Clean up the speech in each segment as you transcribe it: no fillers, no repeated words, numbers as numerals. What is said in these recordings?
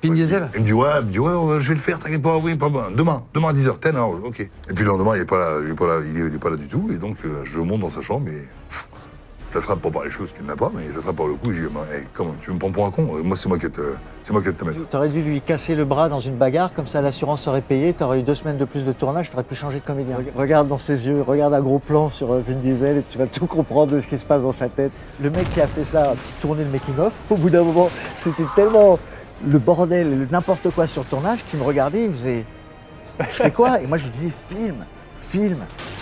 Vin Diesel? Il me dit ouais, je vais le faire, t'inquiète pas, oui, pas bon. Demain à 10h, 10 hours, ok. Et puis le lendemain, il est pas là du tout, et donc je monte dans sa chambre et j'attrape pas par les choses qu'il n'a pas, mais j'attrape par le cou, je dis hey, comment, tu me prends pour un con? Moi c'est moi qui vais te mettre. T'aurais dû lui casser le bras dans une bagarre, comme ça l'assurance serait payée, t'aurais eu 2 semaines de plus de tournage, t'aurais pu changer de comédien. Regarde dans ses yeux, regarde un gros plan sur Vin Diesel et tu vas tout comprendre de ce qui se passe dans sa tête. Le mec qui a fait ça, qui tournait le making-of, au bout d'un moment, c'était tellement le bordel et le n'importe quoi sur le tournage qu'il me regardait, il faisait « Je fais quoi ?» Et moi je lui disais « Filme. »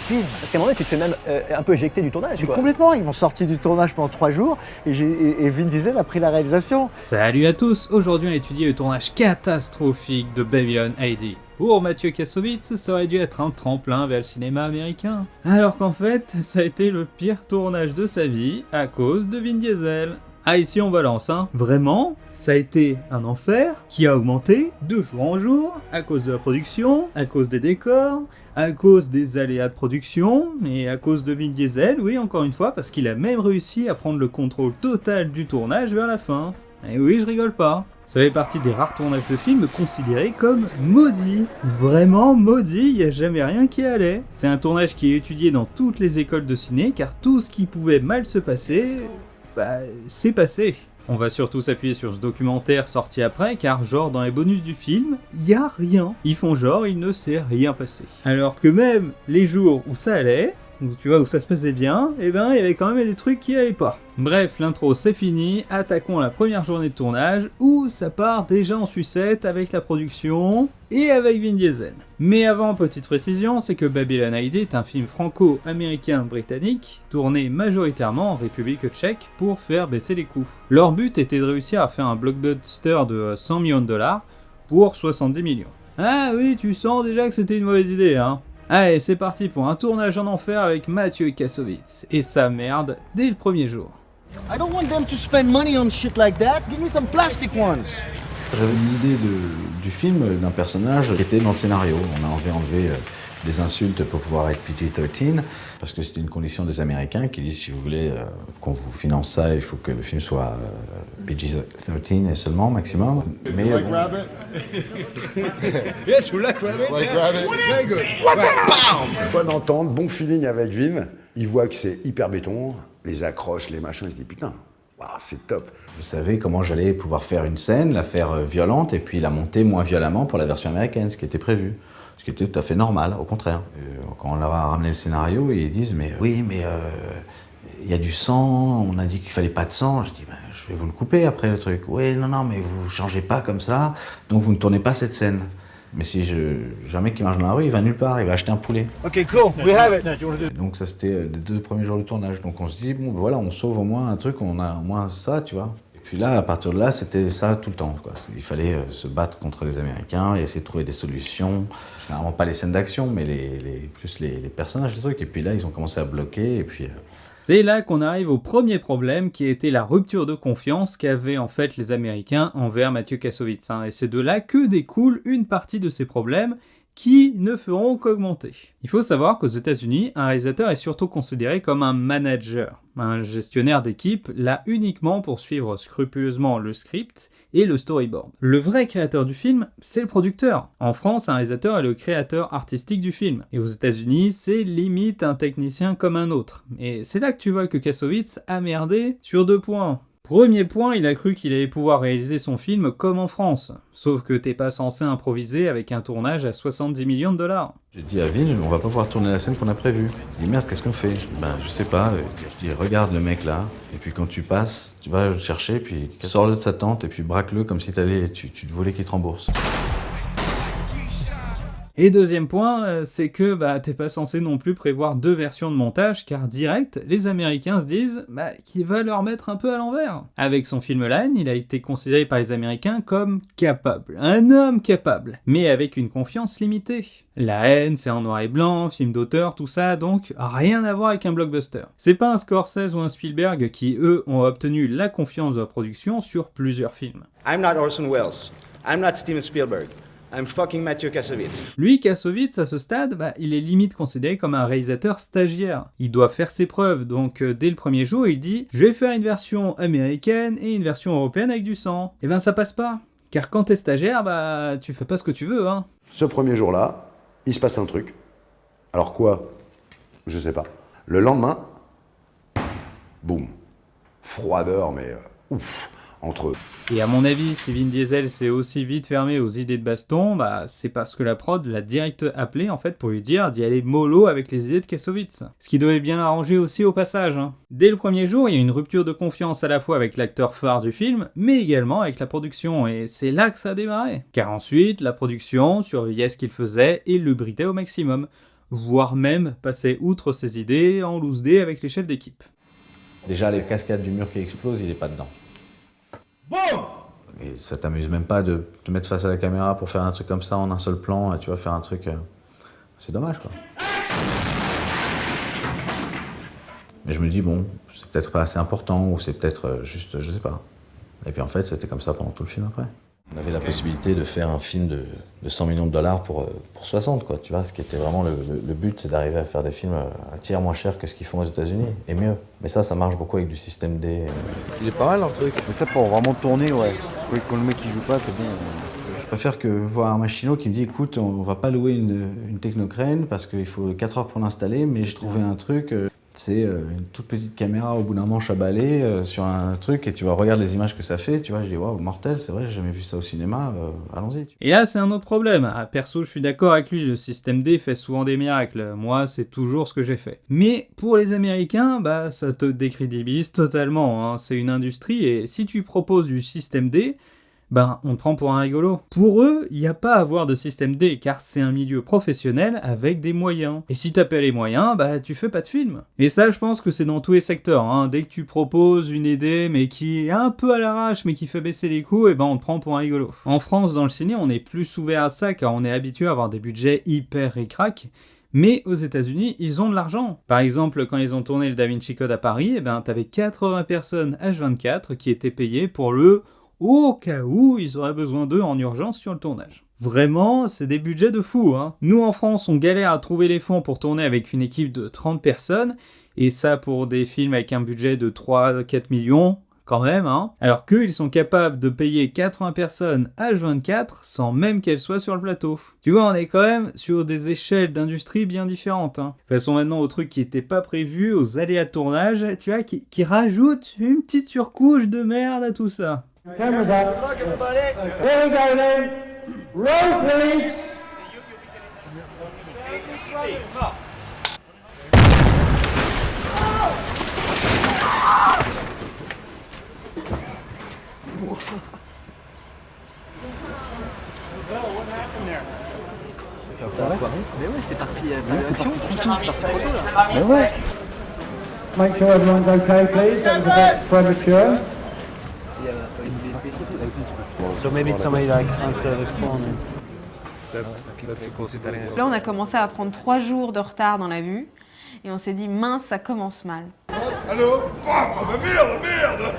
Parce qu'à un moment donné, tu te fais même un peu éjecter du tournage, quoi. Complètement, ils m'ont sorti du tournage pendant 3 jours et Vin Diesel a pris la réalisation. Salut à tous, aujourd'hui on a étudié le tournage catastrophique de Babylon AD. Pour Mathieu Kassovitz, ça aurait dû être un tremplin vers le cinéma américain. Alors qu'en fait, ça a été le pire tournage de sa vie à cause de Vin Diesel. Ah, ici on balance, hein. Vraiment, ça a été un enfer qui a augmenté de jour en jour à cause de la production, à cause des décors, à cause des aléas de production, et à cause de Vin Diesel, oui, encore une fois, parce qu'il a même réussi à prendre le contrôle total du tournage vers la fin. Et oui, je rigole pas. Ça fait partie des rares tournages de films considérés comme maudits. Vraiment maudits, y a jamais rien qui allait. C'est un tournage qui est étudié dans toutes les écoles de ciné, car tout ce qui pouvait mal se passer, c'est passé. On va surtout s'appuyer sur ce documentaire sorti après, car genre dans les bonus du film, y a rien. Ils font genre, il ne s'est rien passé. Alors que même les jours où ça allait, où tu vois où ça se passait bien, eh ben il y avait quand même des trucs qui allaient pas. Bref, l'intro c'est fini, attaquons la première journée de tournage, où ça part déjà en sucette avec la production et avec Vin Diesel. Mais avant, petite précision, c'est que Babylon AD est un film franco-américain-britannique, tourné majoritairement en République tchèque pour faire baisser les coûts. Leur but était de réussir à faire un blockbuster de 100 millions de dollars pour 70 millions. Ah oui, tu sens déjà que c'était une mauvaise idée, hein. Allez, c'est parti pour un tournage en enfer avec Mathieu Kassovitz et sa merde dès le premier jour. I don't want them to spend money on shit like that. Give me some plastic ones. J'avais une idée du film, d'un personnage qui était dans le scénario. On a enlevé des insultes pour pouvoir être PG-13, parce que c'était une condition des Américains qui disent si vous voulez qu'on vous finance ça, il faut que le film soit PG-13 et seulement, maximum. Mais like bon, rabbit? Yes, you like rabbit? Like rabbit? Very good. Bam! Pas d'entente, bon feeling avec Vin. Il voit que c'est hyper béton, les accroches, les machins, il se dit putain, wow, c'est top. je savais comment j'allais pouvoir faire une scène, la faire violente, et puis la monter moins violemment pour la version américaine, ce qui était prévu. Ce qui était tout à fait normal, au contraire. Quand on leur a ramené le scénario, ils disent mais oui, mais il y a du sang, on a dit qu'il fallait pas de sang. Je dis je vais vous le couper après le truc. Oui, non, mais vous changez pas comme ça, donc vous ne tournez pas cette scène. Mais si j'ai un mec qui marche dans la rue, il va nulle part, il va acheter un poulet. Okay, cool. We have it. Donc ça c'était les 2 premiers jours de tournage. Donc on se dit bon voilà, on sauve au moins un truc, on a au moins ça, tu vois. Et puis là, à partir de là, c'était ça tout le temps, quoi. Il fallait se battre contre les Américains et essayer de trouver des solutions. Généralement pas les scènes d'action, mais plus les personnages, les trucs. Et puis là, ils ont commencé à bloquer, et puis... C'est là qu'on arrive au premier problème qui a été la rupture de confiance qu'avaient en fait les Américains envers Mathieu Kassovitz. Et c'est de là que découle une partie de ces problèmes qui ne feront qu'augmenter. Il faut savoir qu'aux États-Unis, un réalisateur est surtout considéré comme un manager, un gestionnaire d'équipe, là uniquement pour suivre scrupuleusement le script et le storyboard. Le vrai créateur du film, c'est le producteur. En France, un réalisateur est le créateur artistique du film, et aux États-Unis, c'est limite un technicien comme un autre. Et c'est là que tu vois que Kassovitz a merdé sur 2 points. Premier point, il a cru qu'il allait pouvoir réaliser son film comme en France. Sauf que t'es pas censé improviser avec un tournage à 70 millions de dollars. J'ai dit à Vin, on va pas pouvoir tourner la scène qu'on a prévue. Il dit merde, qu'est-ce qu'on fait? Je sais pas. Je dis regarde le mec là, et puis quand tu passes, tu vas le chercher, puis sors-le de sa tente, et puis braque-le comme si tu te voulais qu'il te rembourse. Et deuxième point, c'est que t'es pas censé non plus prévoir 2 versions de montage, car direct, les Américains se disent qu'il va leur mettre un peu à l'envers. Avec son film La Haine, il a été considéré par les Américains comme capable, un homme capable, mais avec une confiance limitée. La Haine, c'est en noir et blanc, film d'auteur, tout ça, donc rien à voir avec un blockbuster. C'est pas un Scorsese ou un Spielberg qui, eux, ont obtenu la confiance de la production sur plusieurs films. I'm not Orson Welles. I'm not Steven Spielberg. I'm fucking Mathieu Kassovitz. Lui, Kassovitz, à ce stade, il est limite considéré comme un réalisateur stagiaire. Il doit faire ses preuves, donc dès le premier jour, il dit « Je vais faire une version américaine et une version européenne avec du sang. » Et ça passe pas. Car quand t'es stagiaire, bah tu fais pas ce que tu veux, hein. Ce premier jour-là, il se passe un truc. Alors quoi? Je sais pas. Le lendemain, boum. Froideur, mais ouf, entre eux. Et à mon avis, si Vin Diesel s'est aussi vite fermé aux idées de baston, bah c'est parce que la prod l'a direct appelé en fait pour lui dire d'y aller mollo avec les idées de Kassovitz. Ce qui devait bien l'arranger aussi au passage, hein. Dès le premier jour, il y a une rupture de confiance à la fois avec l'acteur phare du film, mais également avec la production, et c'est là que ça a démarré. Car ensuite, la production surveillait ce qu'il faisait et le bridait au maximum, voire même passait outre ses idées en loose day avec les chefs d'équipe. Déjà, les cascades du mur qui explose, il est pas dedans. Et ça t'amuse même pas de te mettre face à la caméra pour faire un truc comme ça en un seul plan, tu vas faire un truc... C'est dommage, quoi. Mais je me dis, bon, c'est peut-être pas assez important, ou c'est peut-être juste, je sais pas. Et puis en fait, c'était comme ça pendant tout le film après. On avait la possibilité de faire un film de 100 millions de dollars pour 60, quoi. Tu vois, ce qui était vraiment le but, c'est d'arriver à faire des films un tiers moins cher que ce qu'ils font aux États-Unis, et mieux. Mais ça marche beaucoup avec du système D. Il est pas mal, le truc. Mais ça, pour vraiment tourner, ouais. Oui, quand le mec il joue pas, c'est bon. Je préfère que voir un machino qui me dit, écoute, on va pas louer une technocrène parce qu'il faut 4 heures pour l'installer, mais j'ai trouvé un truc... C'est une toute petite caméra au bout d'un manche à balai sur un truc et tu vas regarder les images que ça fait, tu vois, je dis waouh, mortel, c'est vrai, j'ai jamais vu ça au cinéma, allons-y. Et là, c'est un autre problème. Ah, perso, je suis d'accord avec lui, le système D fait souvent des miracles. Moi, c'est toujours ce que j'ai fait. Mais pour les Américains, bah, ça te décrédibilise totalement, hein. C'est une industrie et si tu proposes du système D, ben, on te prend pour un rigolo. Pour eux, il n'y a pas à avoir de système D, car c'est un milieu professionnel avec des moyens. Et si t'as pas les moyens, bah tu fais pas de film. Et ça, je pense que c'est dans tous les secteurs, hein. Dès que tu proposes une idée, mais qui est un peu à l'arrache, mais qui fait baisser les coûts, et ben on te prend pour un rigolo. En France, dans le ciné, on est plus ouvert à ça, car on est habitué à avoir des budgets hyper ric-rac. Mais aux États-Unis, ils ont de l'argent. Par exemple, quand ils ont tourné le Da Vinci Code à Paris, eh ben t'avais 80 personnes H24 qui étaient payées pour le... au cas où ils auraient besoin d'eux en urgence sur le tournage. Vraiment, c'est des budgets de fou, hein. Nous en France, on galère à trouver les fonds pour tourner avec une équipe de 30 personnes, et ça pour des films avec un budget de 3-4 millions, quand même, hein. Alors qu'eux, ils sont capables de payer 80 personnes H24 sans même qu'elles soient sur le plateau. Tu vois, on est quand même sur des échelles d'industrie bien différentes, hein. Passons maintenant aux trucs qui étaient pas prévus, aux aléas de tournage, tu vois, qui rajoutent une petite surcouche de merde à tout ça. Cameras up. Look, everybody. There we go then. Roll, please. Mais ouais, c'est parti. L'infection, c'est parti trop tôt là. Mais ouais. Make sure everyone's okay, please. That was a bit premature. So maybe somebody like answer the phone. Là, on a commencé à prendre 3 jours de retard dans la vue et on s'est dit mince, ça commence mal. Allô? Oh, merde!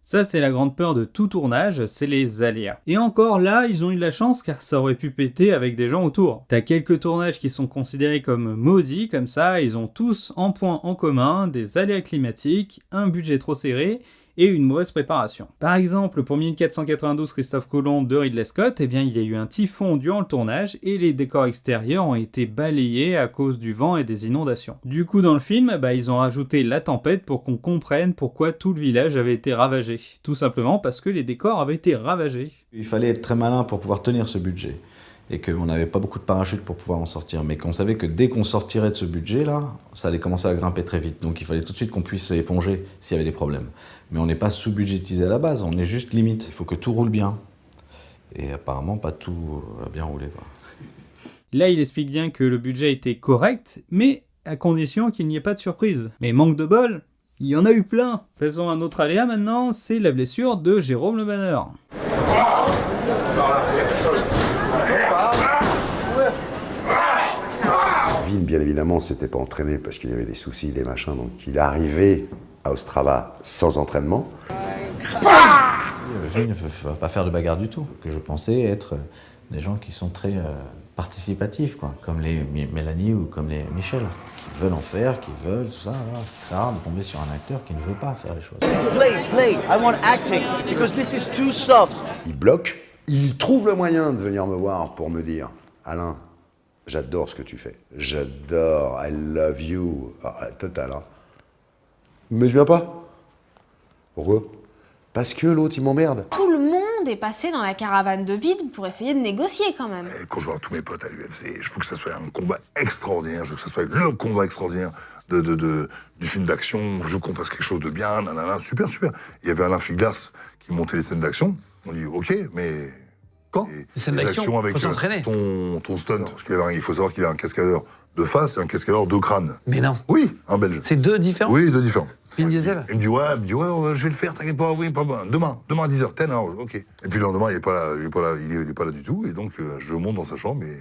Ça, c'est la grande peur de tout tournage, c'est les aléas. Et encore là, ils ont eu de la chance car ça aurait pu péter avec des gens autour. T'as quelques tournages qui sont considérés comme maudits, comme ça, ils ont tous en point en commun des aléas climatiques, un budget trop serré et une mauvaise préparation. Par exemple, pour 1492 Christophe Colomb de Ridley Scott, eh bien, il y a eu un typhon durant le tournage et les décors extérieurs ont été balayés à cause du vent et des inondations. Du coup, dans le film, ils ont rajouté la tempête pour qu'on comprenne pourquoi tout le village avait été ravagé. Tout simplement parce que les décors avaient été ravagés. Il fallait être très malin pour pouvoir tenir ce budget. Et qu'on n'avait pas beaucoup de parachutes pour pouvoir en sortir. Mais qu'on savait que dès qu'on sortirait de ce budget-là, ça allait commencer à grimper très vite. Donc il fallait tout de suite qu'on puisse éponger s'il y avait des problèmes. Mais on n'est pas sous-budgétisé à la base, on est juste limite. Il faut que tout roule bien. Et apparemment, pas tout a bien roulé, quoi. Là, il explique bien que le budget était correct, mais à condition qu'il n'y ait pas de surprise. Mais manque de bol, il y en a eu plein. Passons à un autre aléa maintenant, c'est la blessure de Jérôme Le Banner. Vin, bien évidemment, s'était pas entraîné parce qu'il y avait des soucis, des machins, donc il est arrivé à Ostrava sans entraînement. Vin ne va pas faire de bagarre du tout. Que je pensais être des gens qui sont très participatif, quoi, comme les Mélanie ou comme les Michel, qui veulent en faire, qui veulent, tout ça. Voilà. C'est très rare de tomber sur un acteur qui ne veut pas faire les choses. Play. I want acting because this is too soft. Il bloque, il trouve le moyen de venir me voir pour me dire « Alain, j'adore ce que tu fais. J'adore, I love you. » Total, hein. Mais je viens pas. Pourquoi? Parce que l'autre, il m'emmerde. Tout le monde est passé dans la caravane de vide pour essayer de négocier quand même. Et quand je vois tous mes potes à l'UFC, je veux que ça soit un combat extraordinaire, je veux que ça soit le combat extraordinaire du film d'action, je veux qu'on fasse quelque chose de bien, nanana, super. Il y avait Alain Figlas qui montait les scènes d'action. On dit ok, mais quand? Les scènes d'action, avec faut s'entraîner. ton stunt. Parce qu'il faut savoir qu'il a un cascadeur de face et un cascadeur de crâne. Mais non. Oui, un Belge. C'est deux différents? Oui, deux différents. Vin Diesel? Il me dit ouais, je vais le faire, t'inquiète pas, oui, pas bon. Demain à 10h, 10 hours, ok. Et puis le lendemain, il est pas là du tout, et donc je monte dans sa chambre et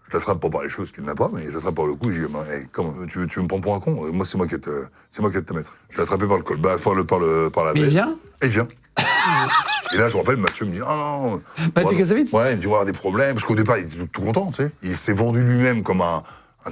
je l'attrape pour parler des choses qu'il n'a pas, mais je l'attrape par le cou et je dis hey, comment, tu me prends pour un con? Moi c'est moi qui ai de te mettre. Je l'ai attrapé par le col, par la veste. Mais il vient? Et il vient. Et là, je me rappelle, Mathieu me dit non. Mathieu Kassovitz? Ouais, il me dit avoir des problèmes, parce qu'au départ, il était tout content, tu sais. Il s'est vendu lui-même comme un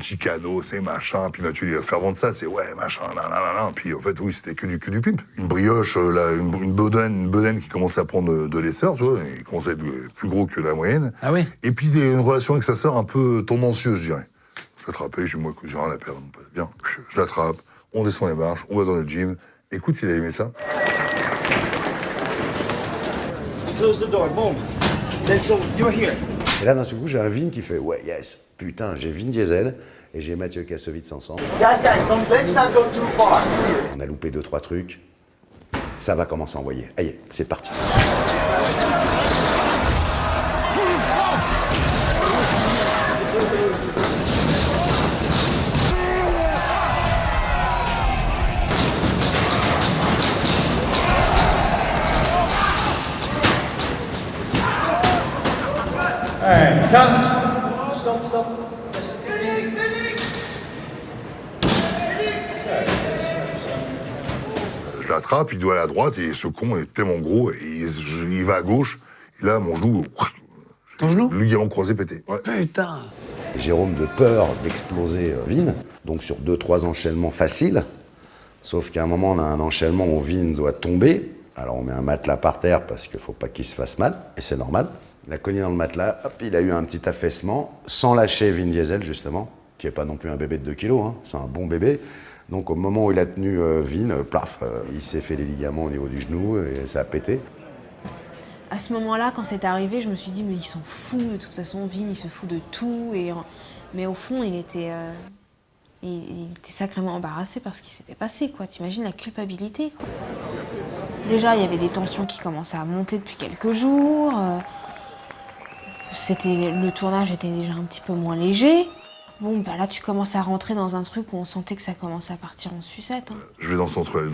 Chicano, c'est machin, puis Mathieu, il est fervent de ça, c'est ouais, machin, nanana, puis en fait, oui, c'était que du pimp. Une brioche, une bedaine qui commençait à prendre de l'essor, tu vois, il commençait à être plus gros que la moyenne. Ah oui? Et puis une relation avec sa sœur un peu tendancieuse, je dirais. Je l'attrapais, je dis, moi, écoute, j'ai rien à perdre, mon pote. Viens, je l'attrape, on descend les marches, on va dans le gym. Écoute, il a aimé ça. Close the door, boom. Then so you're here. Et là, d'un seul coup, j'ai un Vin qui fait « Ouais, yes, putain, j'ai Vin Diesel et j'ai Mathieu Kassovitz ensemble. Guys, let's not go too far. On a loupé 2-3 trucs. Ça va commencer à envoyer. Allez, c'est parti. » Hey, stop. Je l'attrape, il doit aller à droite, et ce con est tellement gros, et il va à gauche, et là, mon genou... Ton genou? Le ligament croisé pété. Ouais. Putain! Jérôme de peur d'exploser Vin, donc sur 2-3 enchaînements faciles, sauf qu'à un moment, on a un enchaînement où Vin doit tomber, alors on met un matelas par terre parce qu'il ne faut pas qu'il se fasse mal, et c'est normal. Il a cogné dans le matelas, hop, il a eu un petit affaissement, sans lâcher Vin Diesel, justement, qui n'est pas non plus un bébé de 2 kilos, hein, c'est un bon bébé. Donc au moment où il a tenu Vin, plaf, il s'est fait les ligaments au niveau du genou et ça a pété. À ce moment-là, quand c'est arrivé, je me suis dit, mais ils s'en foutent, de toute façon, Vin, il se fout de tout. Mais au fond, il était sacrément embarrassé par ce qui s'était passé, quoi. T'imagines la culpabilité, quoi. Déjà, il y avait des tensions qui commençaient à monter depuis quelques jours. Le tournage était déjà un petit peu moins léger. Bon, bah là, tu commences à rentrer dans un truc où on sentait que ça commençait à partir en sucette. Hein. Je vais dans son trailer,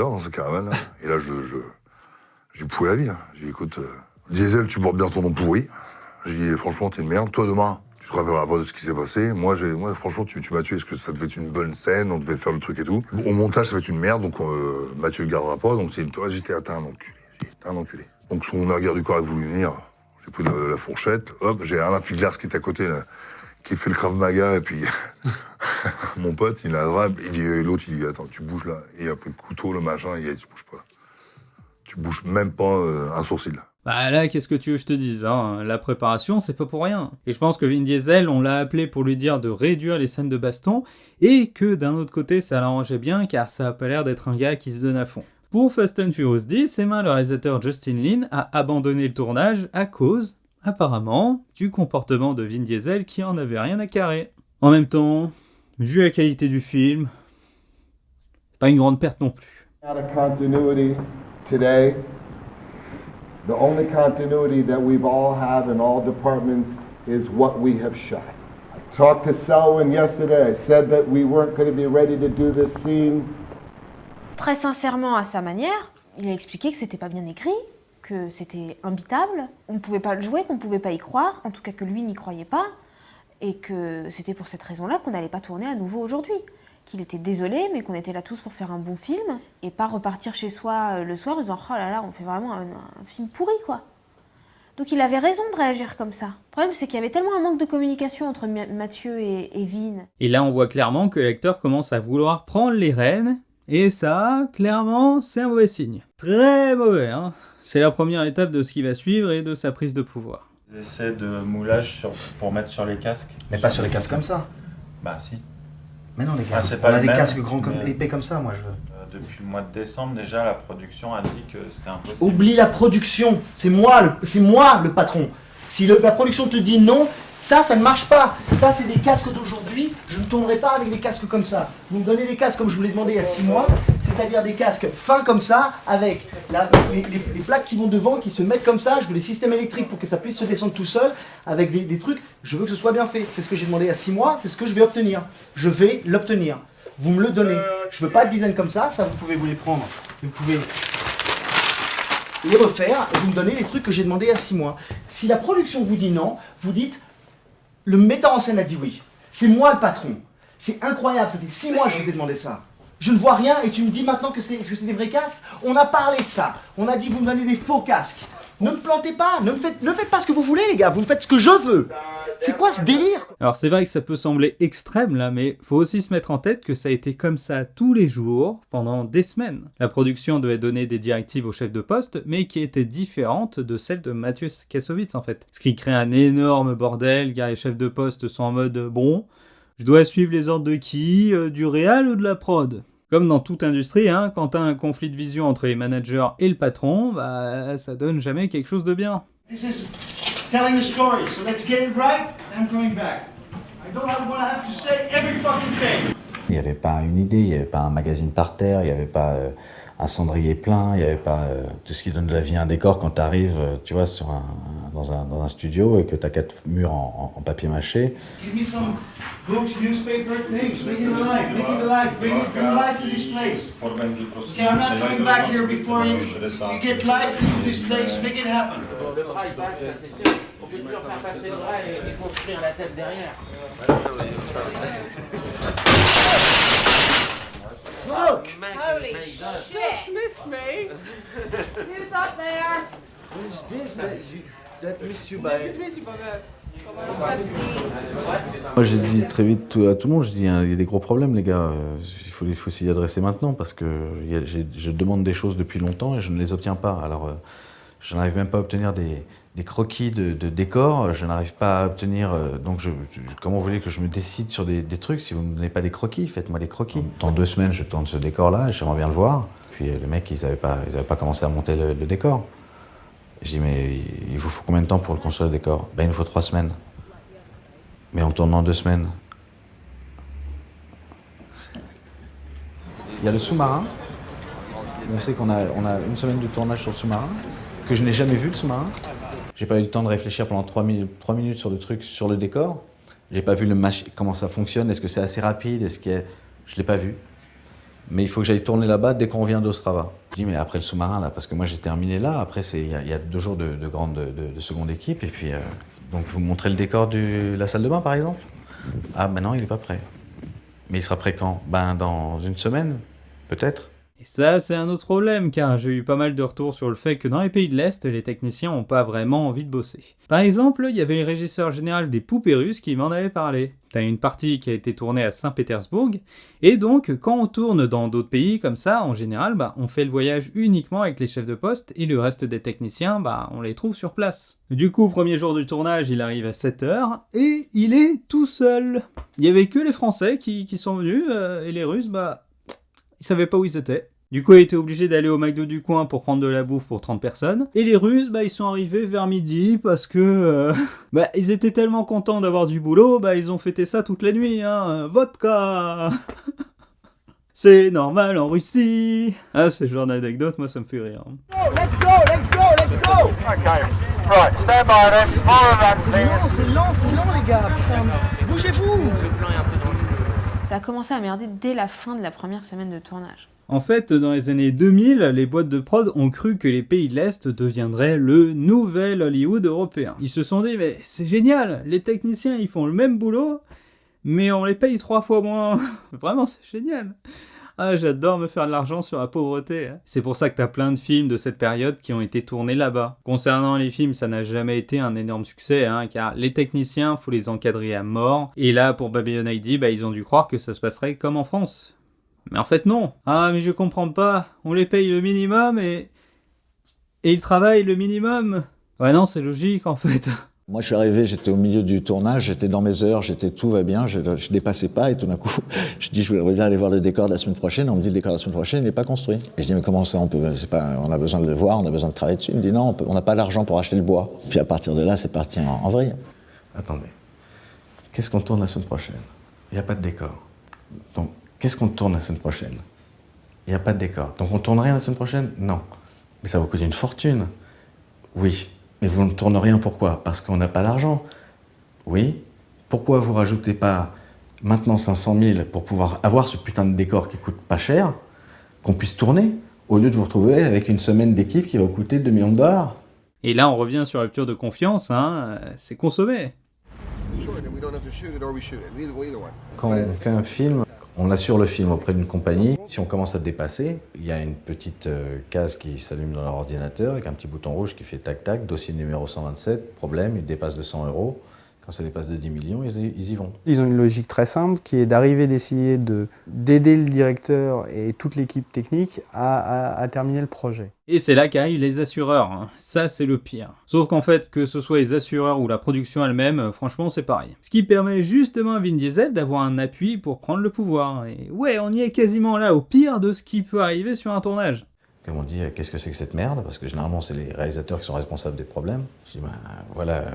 dans sa caravane, là, et là, j'ai pouillé la vie. Là. J'ai dit, écoute, Diesel, tu portes bien ton nom pourri. J'ai dit, franchement, t'es une merde. Toi, demain, tu te rappelleras pas de ce qui s'est passé. Moi, franchement, tu m'as tué. Est-ce que ça devait être une bonne scène? On devait faire le truc et tout. Au montage, ça va être une merde, donc Mathieu le gardera pas. Donc, toi, j'étais un enculé. J'étais un enculé. Donc, son guerre du corps a voulu venir. J'ai pris la fourchette. Hop, j'ai Alain Figlas qui est à côté, là, qui fait le Krav Maga, et puis mon pote, il l'attrape, l'autre, il dit, attends, tu bouges là. Et il a pris le couteau, le machin, il dit, tu bouges pas. Tu bouges même pas un sourcil. Bah là, qu'est-ce que tu veux que je te dise, hein? La préparation, c'est pas pour rien. Et je pense que Vin Diesel, on l'a appelé pour lui dire de réduire les scènes de baston, et que d'un autre côté, ça l'arrangeait bien, car ça a pas l'air d'être un gars qui se donne à fond. Pour Fast and Furious 10, le réalisateur Justin Lin a abandonné le tournage à cause, apparemment, du comportement de Vin Diesel qui en avait rien à carrer. En même temps, vu la qualité du film, c'est pas une grande perte non plus. Out of continuity today. The only continuity that we've all had in all departments is what we have shot. I talked to Selwyn yesterday. I said that we weren't going to be ready to do this scene. Très sincèrement, à sa manière, il a expliqué que c'était pas bien écrit, que c'était imbitable, on ne pouvait pas le jouer, qu'on ne pouvait pas y croire, en tout cas que lui n'y croyait pas, et que c'était pour cette raison-là qu'on n'allait pas tourner à nouveau aujourd'hui. Qu'il était désolé, mais qu'on était là tous pour faire un bon film, et pas repartir chez soi le soir en disant « Oh là là, on fait vraiment un film pourri, quoi !» Donc il avait raison de réagir comme ça. Le problème, c'est qu'il y avait tellement un manque de communication entre Mathieu et Vin. Et là, on voit clairement que l'acteur commence à vouloir prendre les rênes, et ça, clairement, c'est un mauvais signe. Très mauvais, hein. C'est la première étape de ce qui va suivre et de sa prise de pouvoir. Essais de moulage pour mettre sur les casques. Mais pas sur les casques comme ça. Bah si. Mais non, les gars, c'est on pas a le des même, casques grands comme mais- épais comme ça, moi je veux. Depuis le mois de décembre, déjà, la production a dit que c'était impossible. Oublie la production, c'est moi le patron. Si la production te dit non, ça ne marche pas. Ça, c'est des casques d'aujourd'hui, je ne tournerai pas avec des casques comme ça. Vous me donnez des casques comme je vous l'ai demandé il y a 6 mois, c'est-à-dire des casques fins comme ça, avec les plaques qui vont devant, qui se mettent comme ça, je veux les systèmes électriques pour que ça puisse se descendre tout seul, avec des trucs, je veux que ce soit bien fait. C'est ce que j'ai demandé il y a 6 mois, c'est ce que je vais obtenir. Je vais l'obtenir. Vous me le donnez. Je veux pas de design comme ça vous pouvez vous les prendre. Vous pouvez les refaire et vous me donnez les trucs que j'ai demandé il y a 6 mois. Si la production vous dit non, vous dites le metteur en scène a dit oui. C'est moi le patron. C'est incroyable, ça fait 6 mois que je vous ai demandé ça. Je ne vois rien et tu me dis maintenant que c'est des vrais casques. On a parlé de ça. On a dit vous me donnez des faux casques. Ne me plantez pas, ne faites pas ce que vous voulez les gars, vous me faites ce que je veux. C'est quoi ce délire? Alors c'est vrai que ça peut sembler extrême là, mais faut aussi se mettre en tête que ça a été comme ça tous les jours, pendant des semaines. La production devait donner des directives au chef de poste, mais qui étaient différentes de celles de Mathieu Kassovitz en fait. Ce qui crée un énorme bordel, car les chefs de poste sont en mode « bon, je dois suivre les ordres de qui? Du réal ou de la prod ?» Comme dans toute industrie, hein, quand t'as un conflit de vision entre les managers et le patron, bah ça donne jamais quelque chose de bien. This is telling a story, so let's get it right, and I'm coming back. I don't want to have to say every fucking thing. Il n'y avait pas une idée, il n'y avait pas un magazine par terre, il n'y avait pas un cendrier plein, il n'y avait pas tout ce qui donne de la vie à un décor quand tu arrives, tu vois, dans un studio et que tu as 4 murs en papier mâché. Give me some books, newspaper, things, make it alive, bring life to this place. Okay, I'm not coming back here before you get life into this place, make it happen. Le bras il passe, ça c'est sûr. On peut toujours faire passer le bras et construire la tête derrière. Fuck! Holy Just missed me. Who's up there? Who's this that missed you by... Moi j'ai dit très vite à tout le monde, je dis il y a des gros problèmes les gars, il faut s'y adresser maintenant parce que je demande des choses depuis longtemps et je ne les obtiens pas. Alors je n'arrive même pas à obtenir des croquis de décors, je n'arrive pas à obtenir, donc comment vous voulez que je me décide sur des trucs si vous ne me donnez pas des croquis, faites-moi des croquis. Dans 2 semaines je tourne ce décor là et j'aimerais bien le voir. Puis les mecs ils avaient pas commencé à monter le décor. Je dis mais il vous faut combien de temps pour le construire le décor? Ben il nous faut 3 semaines. Mais on tourne en 2 semaines. Il y a le sous-marin. On sait qu'on a 1 semaine de tournage sur le sous-marin, que je n'ai jamais vu le sous-marin. J'ai pas eu le temps de réfléchir pendant 3 minutes sur le truc, sur le décor. J'ai pas vu comment ça fonctionne, est-ce que c'est assez rapide, je l'ai pas vu. Mais il faut que j'aille tourner là-bas dès qu'on revient d'Ostrava. Je dis mais après le sous-marin là, parce que moi j'ai terminé là, après il y a 2 jours de seconde équipe, et puis donc vous me montrez le décor de la salle de bain par exemple? Ah ben non, il est pas prêt. Mais il sera prêt quand? Ben dans 1 semaine, peut-être. Et ça, c'est un autre problème, car j'ai eu pas mal de retours sur le fait que dans les pays de l'Est, les techniciens ont pas vraiment envie de bosser. Par exemple, il y avait le régisseur général des Poupées Russes qui m'en avait parlé. T'as une partie qui a été tournée à Saint-Pétersbourg, et donc, quand on tourne dans d'autres pays comme ça, en général, on fait le voyage uniquement avec les chefs de poste, et le reste des techniciens, on les trouve sur place. Du coup, premier jour du tournage, il arrive à 7h, et il est tout seul. Il y avait que les Français qui sont venus, et les Russes, ils savaient pas où ils étaient. Du coup, il était obligé d'aller au McDo du coin pour prendre de la bouffe pour 30 personnes. Et les Russes, ils sont arrivés vers midi parce que... ils étaient tellement contents d'avoir du boulot, ils ont fêté ça toute la nuit, hein. Vodka. C'est normal en Russie. Ah, ce genre d'anecdote, moi, ça me fait rire. Let's go! Okay, right, stand by then. C'est lent, les gars. Putain, bougez-vous! Ça a commencé à merder dès la fin de la première semaine de tournage. En fait, dans les années 2000, les boîtes de prod ont cru que les pays de l'Est deviendraient le nouvel Hollywood européen. Ils se sont dit, mais c'est génial, les techniciens ils font le même boulot, mais on les paye 3 fois moins. Vraiment, c'est génial. Ah, j'adore me faire de l'argent sur la pauvreté. C'est pour ça que t'as plein de films de cette période qui ont été tournés là-bas. Concernant les films, ça n'a jamais été un énorme succès, car les techniciens, faut les encadrer à mort. Et là, pour Babylon ID, ils ont dû croire que ça se passerait comme en France. Mais en fait, non. Ah, mais je comprends pas. On les paye le minimum et ils travaillent le minimum. Ouais, non, c'est logique, en fait. Moi, je suis arrivé, j'étais au milieu du tournage, j'étais dans mes heures, tout va bien, je dépassais pas, et tout d'un coup, je dis, je voudrais bien aller voir le décor de la semaine prochaine. On me dit, le décor de la semaine prochaine, il n'est pas construit. Et je dis, mais comment ça, on a besoin de le voir, on a besoin de travailler dessus. Il me dit, non, on n'a pas l'argent pour acheter le bois. Puis à partir de là, c'est parti en vrille. Attendez, qu'est-ce qu'on tourne la semaine prochaine? Il n'y a pas de décor. Donc, qu'est-ce qu'on tourne la semaine prochaine? Il n'y a pas de décor. Donc on tourne rien la semaine prochaine? Non. Mais ça va vous coûter une fortune. Oui. Mais vous ne tournez rien, pourquoi? Parce qu'on n'a pas l'argent. Oui. Pourquoi vous rajoutez pas maintenant 500 000 pour pouvoir avoir ce putain de décor qui coûte pas cher, qu'on puisse tourner, au lieu de vous retrouver avec une semaine d'équipe qui va vous coûter 2 millions de dollars? Et là, on revient sur la rupture de confiance, c'est consommé. Quand on fait un film, on assure le film auprès d'une compagnie. Si on commence à dépasser, il y a une petite case qui s'allume dans leur ordinateur avec un petit bouton rouge qui fait tac-tac, dossier numéro 127, problème, il dépasse de 100 €. Quand ça dépasse de 10 millions, ils y vont. Ils ont une logique très simple qui est d'arriver, d'essayer d'aider le directeur et toute l'équipe technique à terminer le projet. Et c'est là qu'arrivent les assureurs. Ça, c'est le pire. Sauf qu'en fait, que ce soit les assureurs ou la production elle-même, franchement, c'est pareil. Ce qui permet justement à Vin Diesel d'avoir un appui pour prendre le pouvoir. Et ouais, on y est quasiment là, au pire de ce qui peut arriver sur un tournage. Comme on dit, qu'est-ce que c'est que cette merde? Parce que généralement, c'est les réalisateurs qui sont responsables des problèmes. Je dis, voilà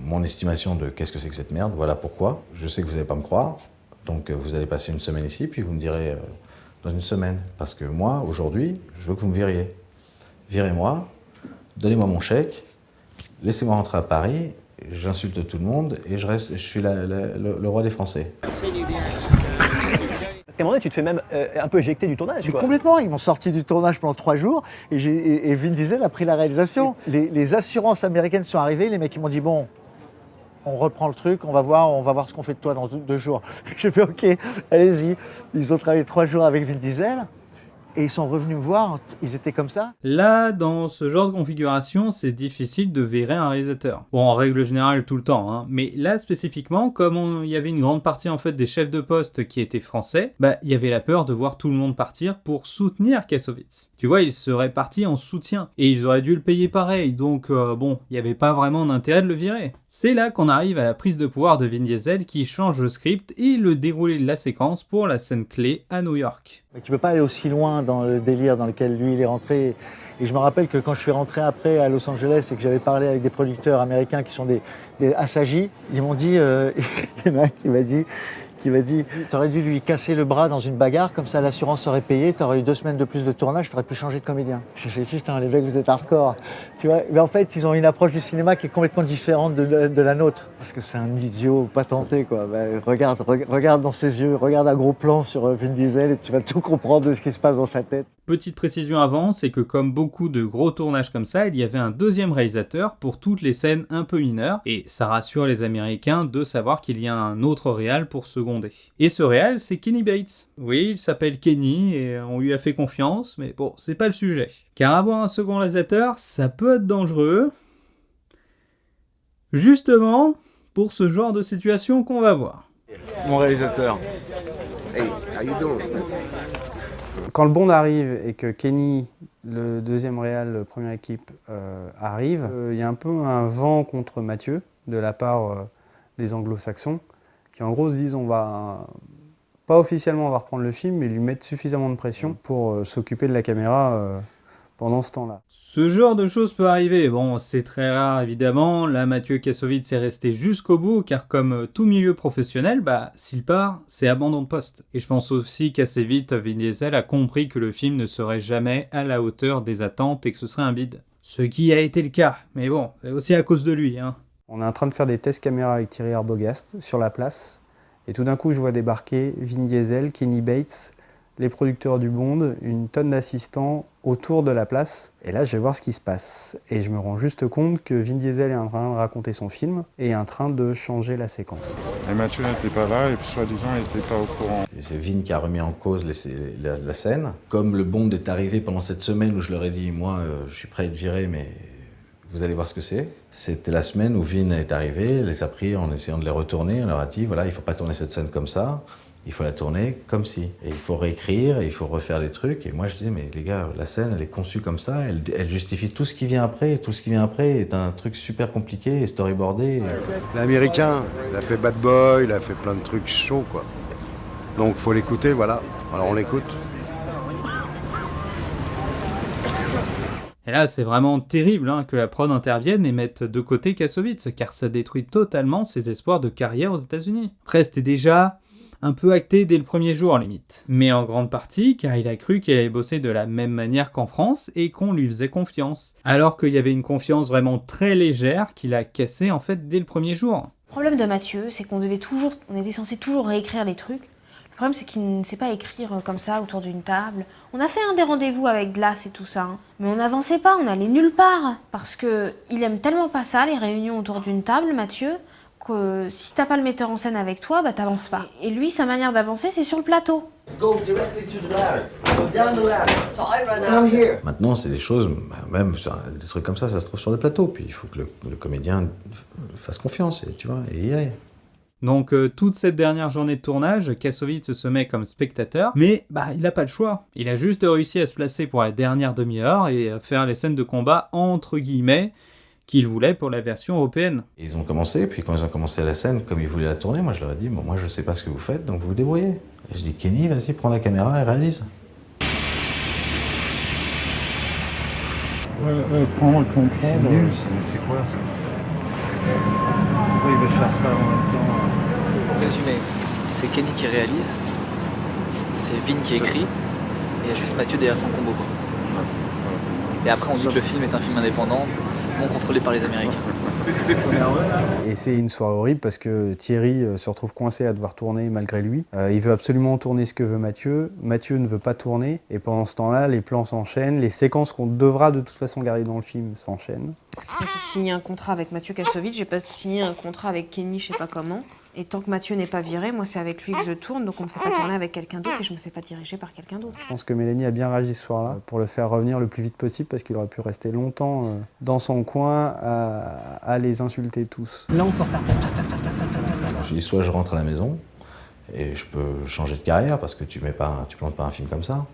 mon estimation de qu'est-ce que c'est que cette merde, voilà pourquoi. Je sais que vous n'allez pas me croire, donc vous allez passer une semaine ici, puis vous me direz dans une semaine. Parce que moi, aujourd'hui, je veux que vous me viriez. Virez-moi, donnez-moi mon chèque, laissez-moi rentrer à Paris, j'insulte tout le monde et je suis le roi des Français. Parce qu'à un moment donné, tu te fais même un peu éjecter du tournage, quoi. Complètement, ils m'ont sorti du tournage pendant 3 jours et Vin Diesel a pris la réalisation. Les assurances américaines sont arrivées, les mecs ils m'ont dit bon, on reprend le truc, on va voir ce qu'on fait de toi dans 2 jours. J'ai fait ok, allez-y. Ils ont travaillé 3 jours avec Vin Diesel. Et ils sont revenus me voir, ils étaient comme ça. Là, dans ce genre de configuration, c'est difficile de virer un réalisateur. Bon, en règle générale, tout le temps, mais là, spécifiquement, comme il y avait une grande partie, en fait, des chefs de poste qui étaient français, il y avait la peur de voir tout le monde partir pour soutenir Kassovitz. Tu vois, ils seraient partis en soutien, et ils auraient dû le payer pareil, donc bon, il n'y avait pas vraiment d'intérêt de le virer. C'est là qu'on arrive à la prise de pouvoir de Vin Diesel qui change le script et le déroulé de la séquence pour la scène clé à New York. Mais tu peux pas aller aussi loin dans le délire dans lequel lui il est rentré. Et je me rappelle que quand je suis rentré après à Los Angeles et que j'avais parlé avec des producteurs américains qui sont des assagis, ils m'ont dit, il y en a un qui m'a dit t'aurais dû lui casser le bras dans une bagarre, comme ça l'assurance aurait payé, t'aurais eu 2 semaines de plus de tournage, t'aurais pu changer de comédien. Je me suis dit, les mecs, vous êtes hardcore. Tu vois, mais en fait, ils ont une approche du cinéma qui est complètement différente de la nôtre. Parce que c'est un idiot patenté, quoi. Regarde dans ses yeux, regarde un gros plan sur Vin Diesel et tu vas tout comprendre de ce qui se passe dans sa tête. Petite précision avant, c'est que comme beaucoup de gros tournages comme ça, il y avait un deuxième réalisateur pour toutes les scènes un peu mineures, et ça rassure les Américains de savoir qu'il y a un autre réal pour seconder. Et ce réal, c'est Kenny Bates. Oui, il s'appelle Kenny et on lui a fait confiance, mais bon, c'est pas le sujet. Car avoir un second réalisateur, ça peut être dangereux. Justement, pour ce genre de situation qu'on va voir. Mon réalisateur. Hey, how you doing? Quand le Bond arrive et que Kenny, le deuxième réal, première équipe, arrive, il y a un peu un vent contre Mathieu de la part des anglo-saxons qui en gros se disent on va, pas officiellement on va reprendre le film, mais lui mettre suffisamment de pression pour s'occuper de la caméra pendant ce temps-là. Ce genre de choses peut arriver, bon c'est très rare évidemment, là Mathieu Kassovitz est resté jusqu'au bout car comme tout milieu professionnel, s'il part, c'est abandon de poste. Et je pense aussi qu'assez vite Vin Diesel a compris que le film ne serait jamais à la hauteur des attentes et que ce serait un bide. Ce qui a été le cas, mais bon, c'est aussi à cause de lui. On est en train de faire des tests caméra avec Thierry Arbogast sur la place, et tout d'un coup je vois débarquer Vin Diesel, Kenny Bates, les producteurs du Bond, une tonne d'assistants autour de la place. Et là, je vais voir ce qui se passe. Et je me rends juste compte que Vin Diesel est en train de raconter son film et est en train de changer la séquence. Et Mathieu n'était pas là, et puis soi-disant, il n'était pas au courant. Et c'est Vin qui a remis en cause la scène. Comme le bond est arrivé pendant cette semaine où je leur ai dit, moi, je suis prêt à être viré, mais vous allez voir ce que c'est. C'était la semaine où Vin est arrivé, les a pris en essayant de les retourner. On leur a dit, voilà, il ne faut pas tourner cette scène comme ça. Il faut la tourner comme si. Et il faut réécrire, il faut refaire des trucs. Et moi, je disais, mais les gars, la scène, elle est conçue comme ça. Elle justifie tout ce qui vient après. Et tout ce qui vient après est un truc super compliqué et storyboardé. L'américain, il a fait Bad Boy, il a fait plein de trucs chauds, quoi. Donc, faut l'écouter, voilà. Alors, on l'écoute. Et là, c'est vraiment terrible que la prod intervienne et mette de côté Kassovitz, car ça détruit totalement ses espoirs de carrière aux États-Unis. Après, c'était déjà un peu acté dès le premier jour, limite. Mais en grande partie, car il a cru qu'il allait bosser de la même manière qu'en France et qu'on lui faisait confiance. Alors qu'il y avait une confiance vraiment très légère qu'il a cassée en fait dès le premier jour. Le problème de Mathieu, c'est qu'on était censé toujours réécrire les trucs. Le problème, c'est qu'il ne sait pas écrire comme ça autour d'une table. On a fait des rendez-vous avec Glass et tout ça, mais on n'avançait pas, on allait nulle part. Parce que il aime tellement pas ça, les réunions autour d'une table, Mathieu, que si t'as pas le metteur en scène avec toi, bah t'avances pas. Et lui, sa manière d'avancer, c'est sur le plateau. Go directly to the ladder. Go down the ladder. So I run out here. Maintenant, c'est des choses, même des trucs comme ça se trouve sur le plateau. Puis il faut que le comédien fasse confiance, et, tu vois, et y aille. Donc toute cette dernière journée de tournage, Kassovitz se met comme spectateur, mais il n'a pas le choix. Il a juste réussi à se placer pour la dernière demi-heure et faire les scènes de combat entre guillemets qu'il voulait pour la version européenne. Ils ont commencé, puis quand ils ont commencé la scène, comme ils voulaient la tourner, moi je leur ai dit, bon, moi je sais pas ce que vous faites, donc vous vous débrouillez. Et je dis, Kenny, vas-y, prends la caméra et réalise. Prendre le contrôle. C'est nul, c'est quoi ça? Pourquoi il veut faire ça en même temps? Pour résumer, c'est Kenny qui réalise, c'est Vin qui écrit, et il y a juste Mathieu derrière son combo. Et après on dit que le film est un film indépendant, non contrôlé par les Américains. Et c'est une soirée horrible parce que Thierry se retrouve coincé à devoir tourner malgré lui. Il veut absolument tourner ce que veut Mathieu. Mathieu ne veut pas tourner. Et pendant ce temps-là, les plans s'enchaînent. Les séquences qu'on devra de toute façon garder dans le film s'enchaînent. J'ai signé un contrat avec Mathieu Kassovitz, j'ai pas signé un contrat avec Kenny, je sais pas comment. Et tant que Mathieu n'est pas viré, moi c'est avec lui que je tourne, donc on me fait pas tourner avec quelqu'un d'autre et je me fais pas diriger par quelqu'un d'autre. Je pense que Mélanie a bien réagi ce soir-là pour le faire revenir le plus vite possible parce qu'il aurait pu rester longtemps dans son coin à les insulter tous. Là on peut repartir. Je me suis dit, soit je rentre à la maison et je peux changer de carrière parce que tu plantes pas un film comme ça.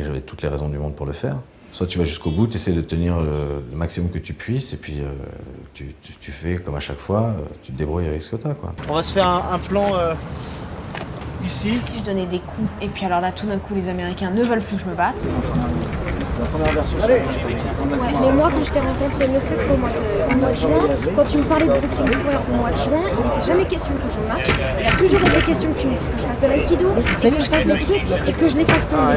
J'avais toutes les raisons du monde pour le faire. Soit tu vas jusqu'au bout, tu essaies de tenir le maximum que tu puisses, et puis tu fais comme à chaque fois, tu te débrouilles avec ce que tu as, quoi. On va se faire un plan ici. Si je donnais des coups, et puis alors là tout d'un coup les Américains ne veulent plus que je me batte. La première version. Ouais, mais moi quand je t'ai rencontré le 16 au mois de juin, quand tu me parlais de Brooklyn Square au mois de juin, il n'était jamais question que je marche. Il a toujours été question que tu me dises que je fasse de l'aïkido, et que je fasse des trucs, et que je les fasse tomber.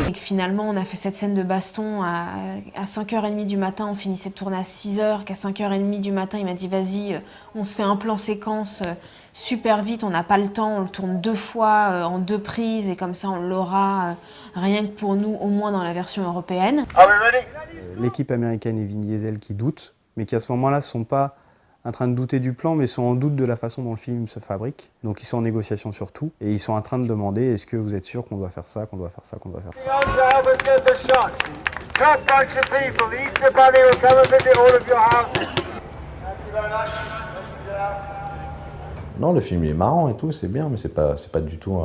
Et que finalement on a fait cette scène de baston à 5h30 du matin, on finissait de tourner à 6h, qu'à 5h30 du matin il m'a dit vas-y, on se fait un plan séquence super vite, on n'a pas le temps, on le tourne 2 fois en 2 prises et comme ça on l'aura rien que pour nous au moins dans la version européenne. L'équipe américaine et Vin Diesel qui doutent, mais qui à ce moment-là ne sont pas en train de douter du plan, mais sont en doute de la façon dont le film se fabrique. Donc ils sont en négociation sur tout, et ils sont en train de demander est-ce que vous êtes sûr qu'on doit faire ça, qu'on doit faire ça, qu'on doit faire ça. Non, le film il est marrant et tout, c'est bien, mais c'est pas du tout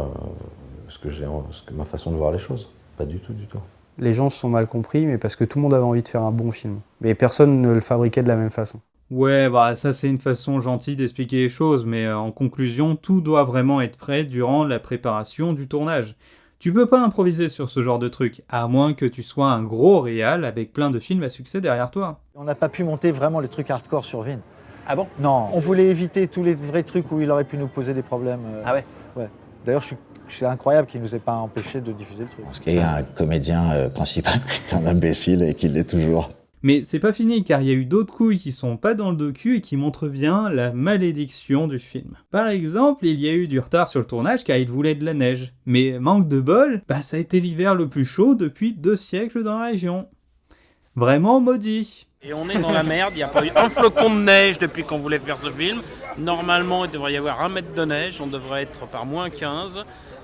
ma façon de voir les choses. Pas du tout, du tout. Les gens se sont mal compris, mais parce que tout le monde avait envie de faire un bon film. Mais personne ne le fabriquait de la même façon. Ouais, ça c'est une façon gentille d'expliquer les choses, mais en conclusion, tout doit vraiment être prêt durant la préparation du tournage. Tu peux pas improviser sur ce genre de truc, à moins que tu sois un gros réal avec plein de films à succès derrière toi. On n'a pas pu monter vraiment les trucs hardcore sur Vin. Ah bon? Non, on voulait éviter tous les vrais trucs où il aurait pu nous poser des problèmes. Ah ouais? Ouais. D'ailleurs, c'est incroyable qu'il ne nous ait pas empêché de diffuser le truc. Parce qu'il y a un comédien principal qui est un imbécile et qui l'est toujours. Mais c'est pas fini, car il y a eu d'autres couilles qui sont pas dans le docu et qui montrent bien la malédiction du film. Par exemple, il y a eu du retard sur le tournage car il voulait de la neige. Mais manque de bol, ça a été l'hiver le plus chaud depuis 2 siècles dans la région. Vraiment maudit. Et on est dans la merde, il n'y a pas eu un flocon de neige depuis qu'on voulait faire ce film. Normalement, il devrait y avoir 1 mètre de neige, on devrait être par moins 15.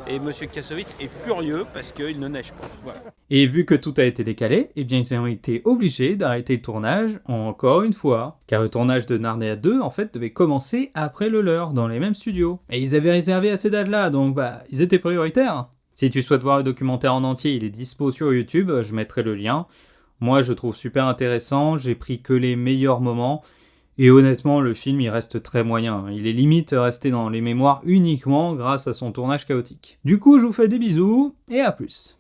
Et M. Kassovitz est furieux parce qu'il ne neige pas. Voilà. Et vu que tout a été décalé, eh bien ils ont été obligés d'arrêter le tournage encore une fois. Car le tournage de Narnia 2, en fait, devait commencer après le leur, dans les mêmes studios. Et ils avaient réservé à ces dates-là, donc ils étaient prioritaires. Si tu souhaites voir le documentaire en entier, il est dispo sur YouTube, je mettrai le lien. Moi, je trouve super intéressant, j'ai pris que les meilleurs moments. Et honnêtement, le film, il reste très moyen. Il est limite resté dans les mémoires uniquement grâce à son tournage chaotique. Du coup, je vous fais des bisous, et à plus.